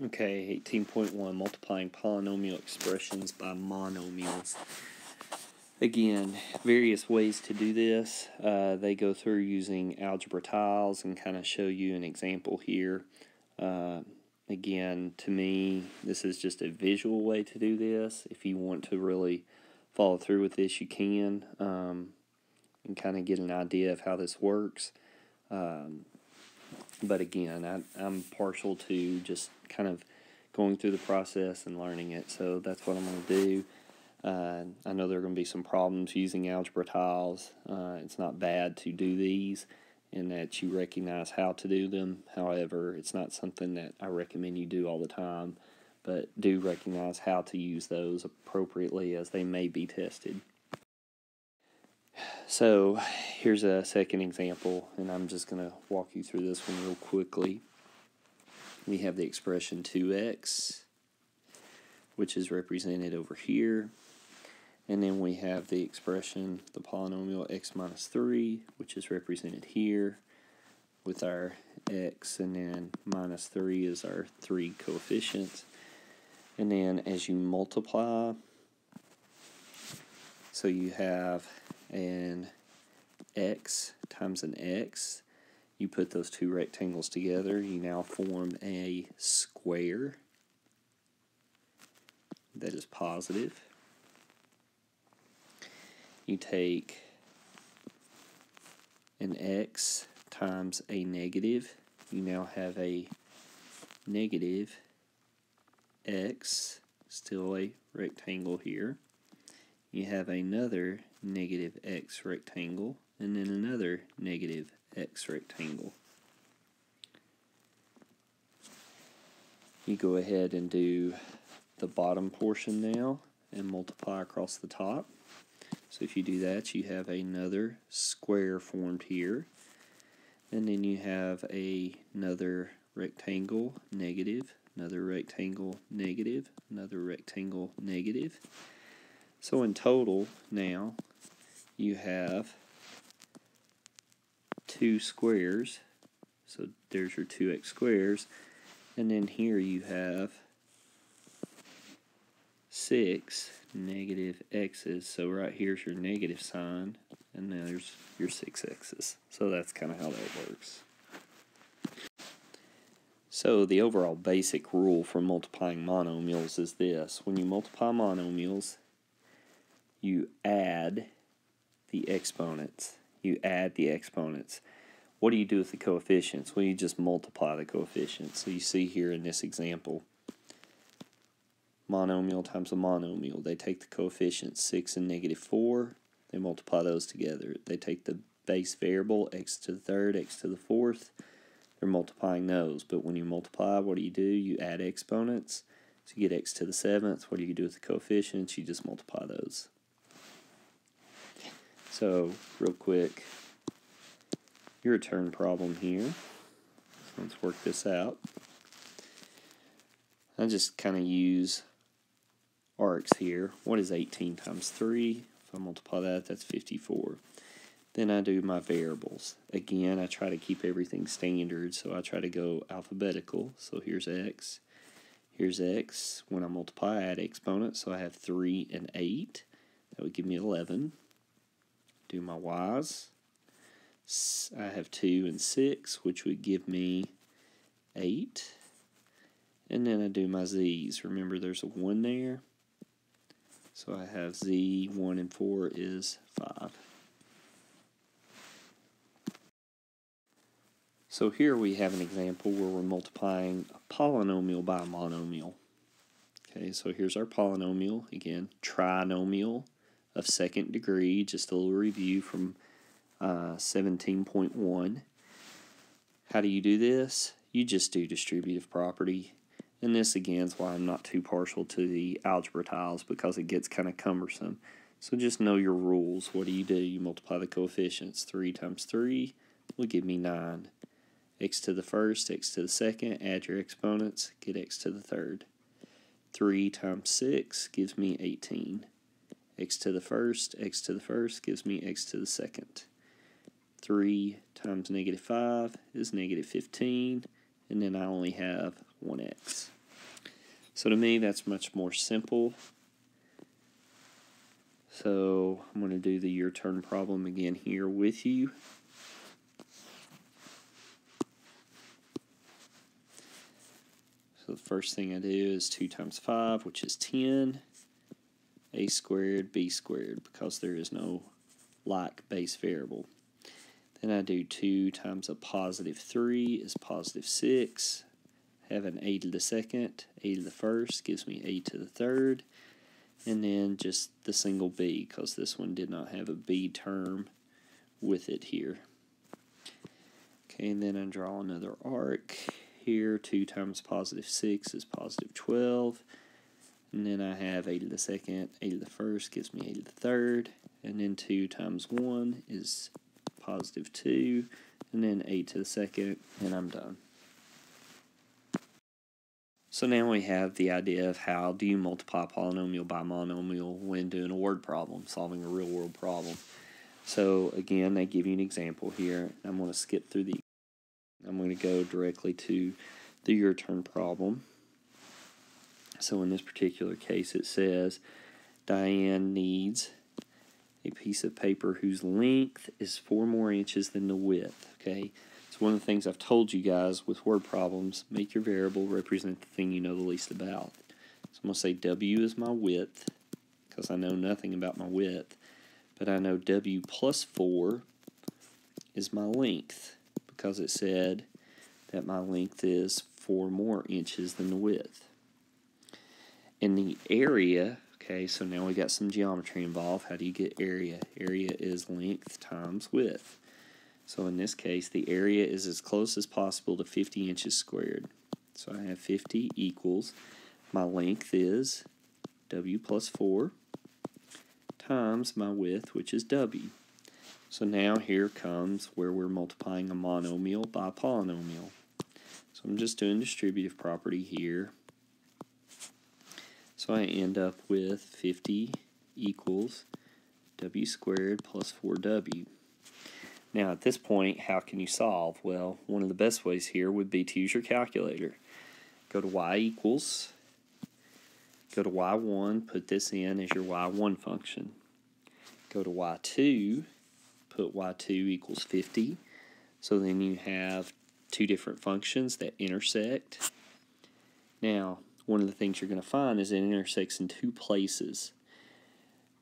Okay, 18.1, multiplying polynomial expressions by monomials. Again, various ways to do this. They go through using algebra tiles and kind of show you an example here. Again, to me, this is just a visual way to do this. If you want to really follow through with this, you can, and kind of get an idea of how this works. But again, I'm partial to just kind of going through the process and learning it, so that's what I'm going to do. I know there are going to be some problems using algebra tiles. It's not bad to do these in that you recognize how to do them. However, it's not something that I recommend you do all the time, but do recognize how to use those appropriately as they may be tested. So here's a second example, and I'm just going to walk you through this one real quickly. We have the expression 2x, which is represented over here. And then we have the expression, the polynomial x minus 3, which is represented here with our x, and then minus 3 is our 3 coefficients. And then as you multiply, so you have an x times an x. You put those two rectangles together, you now form a square that is positive. You take an x times a negative, you now have a negative x, still a rectangle here. You have another negative x rectangle, and then another negative x rectangle. You go ahead and do the bottom portion now and multiply across the top. So if you do that, you have another square formed here, and then you have another rectangle, negative, another rectangle, negative, another rectangle, negative. So in total now you have two squares, so there's your 2x squares, and then here you have 6 negative x's, so right here's your negative sign, and there's your 6 x's. So that's kind of how that works. So the overall basic rule for multiplying monomials is this: when you multiply monomials, you add the exponents. What do you do with the coefficients? Well, you just multiply the coefficients. So you see here in this example, monomial times a monomial. They take the coefficients 6 and negative 4. They multiply those together. They take the base variable, x to the third, x to the fourth. They're multiplying those. But when you multiply, what do? You add exponents. So you get x to the seventh. What do you do with the coefficients? You just multiply those. So, real quick, your return problem here. So let's work this out. I just kind of use arcs here. What is 18 times 3? If I multiply that, that's 54. Then I do my variables. Again, I try to keep everything standard, so I try to go alphabetical. So here's x. Here's x. When I multiply, I add exponents, so I have 3 and 8. That would give me 11. Do my y's. I have 2 and 6, which would give me 8. And then I do my z's. Remember, there's a 1 there. So I have z, 1 and 4 is 5. So here we have an example where we're multiplying a polynomial by a monomial. Okay, so here's our polynomial. Again, trinomial of second degree. Just a little review from 17.1. How do you do this? You just do distributive property. And this, again, is why I'm not too partial to the algebra tiles, because it gets kind of cumbersome. So just know your rules. What do? You multiply the coefficients. 3 times 3 will give me 9. X to the first, x to the second, add your exponents, get x to the third. 3 times 6 gives me 18. X to the first gives me x to the second. 3 times negative 5 is negative 15, and then I only have 1x. So to me, that's much more simple. So I'm going to do the your turn problem again here with you. So the first thing I do is 2 times 5, which is 10, a squared, b squared, because there is no like base variable. Then I do 2 times a positive 3 is positive 6. Have an a to the second, a to the first gives me a to the third. And then just the single b, because this one did not have a b term with it here. Okay, and then I draw another arc here. 2 times positive 6 is positive 12. And then I have a to the second, a to the first gives me a to the third. And then 2 times 1 is positive 2. And then a to the second, and I'm done. So now we have the idea of how do you multiply polynomial by monomial when doing a word problem, solving a real-world problem. So again, they give you an example here. I'm going to skip through I'm going to go directly to the your turn problem. So in this particular case, it says Diane needs a piece of paper whose length is 4 more inches than the width. Okay. So one of the things I've told you guys with word problems, make your variable represent the thing you know the least about. So I'm going to say W is my width, because I know nothing about my width, but I know W plus 4 is my length, because it said that my length is 4 more inches than the width. And the area, okay, so now we got some geometry involved. How do you get area? Area is length times width. So in this case, the area is as close as possible to 50 inches squared. So I have 50 equals, my length is W plus 4 times my width, which is W. So now here comes where we're multiplying a monomial by a polynomial. So I'm just doing distributive property here. So I end up with 50 equals W squared plus 4W. Now at this point, how can you solve? Well, one of the best ways here would be to use your calculator. Go to y equals, go to y1, put this in as your y1 function. Go to y2, put y2 equals 50. So then you have 2 different functions that intersect. Now, one of the things you're going to find is it intersects in 2 places.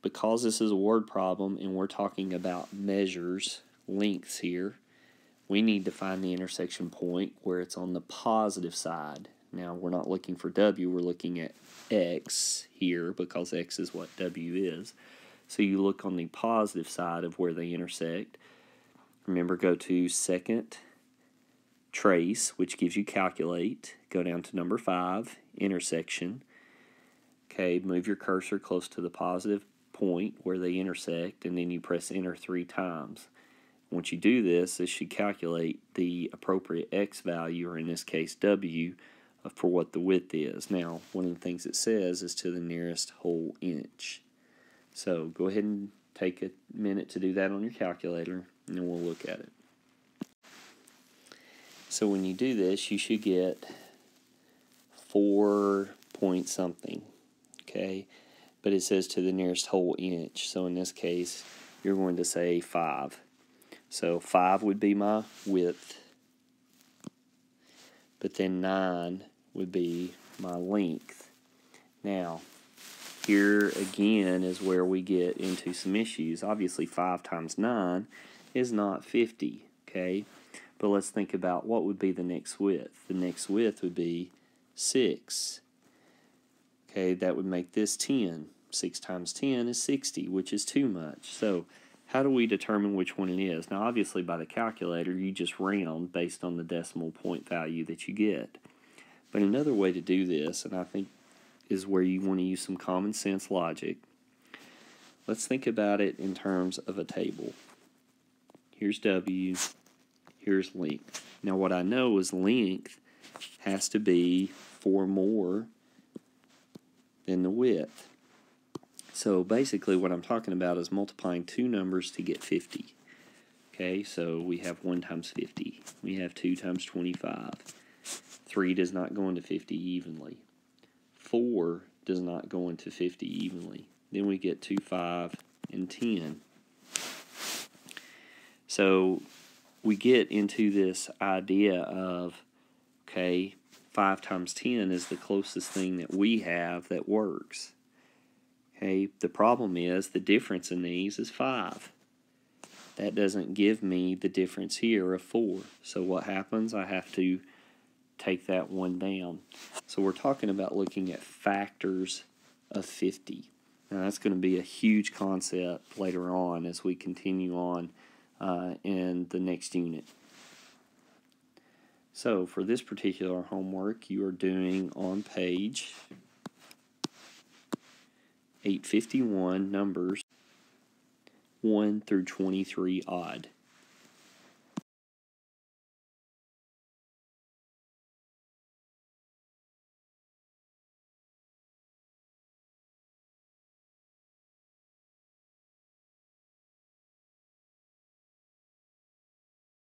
Because this is a word problem and we're talking about measures, lengths here, we need to find the intersection point where it's on the positive side. Now, we're not looking for W, we're looking at X here because X is what W is. So you look on the positive side of where they intersect. Remember, go to second, trace, which gives you calculate. Go down to number 5, intersection. Okay, move your cursor close to the positive point where they intersect, and then you press enter 3 times. Once you do this, this should calculate the appropriate X value, or in this case W, for what the width is. Now, one of the things it says is to the nearest whole inch. So go ahead and take a minute to do that on your calculator, and then we'll look at it. So when you do this, you should get 4 point something, okay? But it says to the nearest whole inch. So in this case, you're going to say 5. So 5 would be my width, but then 9 would be my length. Now, here again is where we get into some issues. Obviously, 5 times 9 is not 50, okay? But let's think about what would be the next width. The next width would be 6. Okay, that would make this 10. 6 times 10 is 60, which is too much. So how do we determine which one it is? Now, obviously, by the calculator, you just round based on the decimal point value that you get. But another way to do this, and I think is where you want to use some common sense logic, let's think about it in terms of a table. Here's W, here's length. Now, what I know is length has to be 4 more than the width. So basically what I'm talking about is multiplying 2 numbers to get 50. Okay, so we have 1 times 50. We have 2 times 25. 3 does not go into 50 evenly. 4 does not go into 50 evenly. Then we get 2, 5, and 10. So we get into this idea of, okay, 5 times 10 is the closest thing that we have that works. Okay, the problem is the difference in these is 5. That doesn't give me the difference here of 4. So what happens? I have to take that one down. So we're talking about looking at factors of 50. Now that's going to be a huge concept later on as we continue on in the next unit. So for this particular homework, you are doing on page 851 numbers 1 through 23 odd.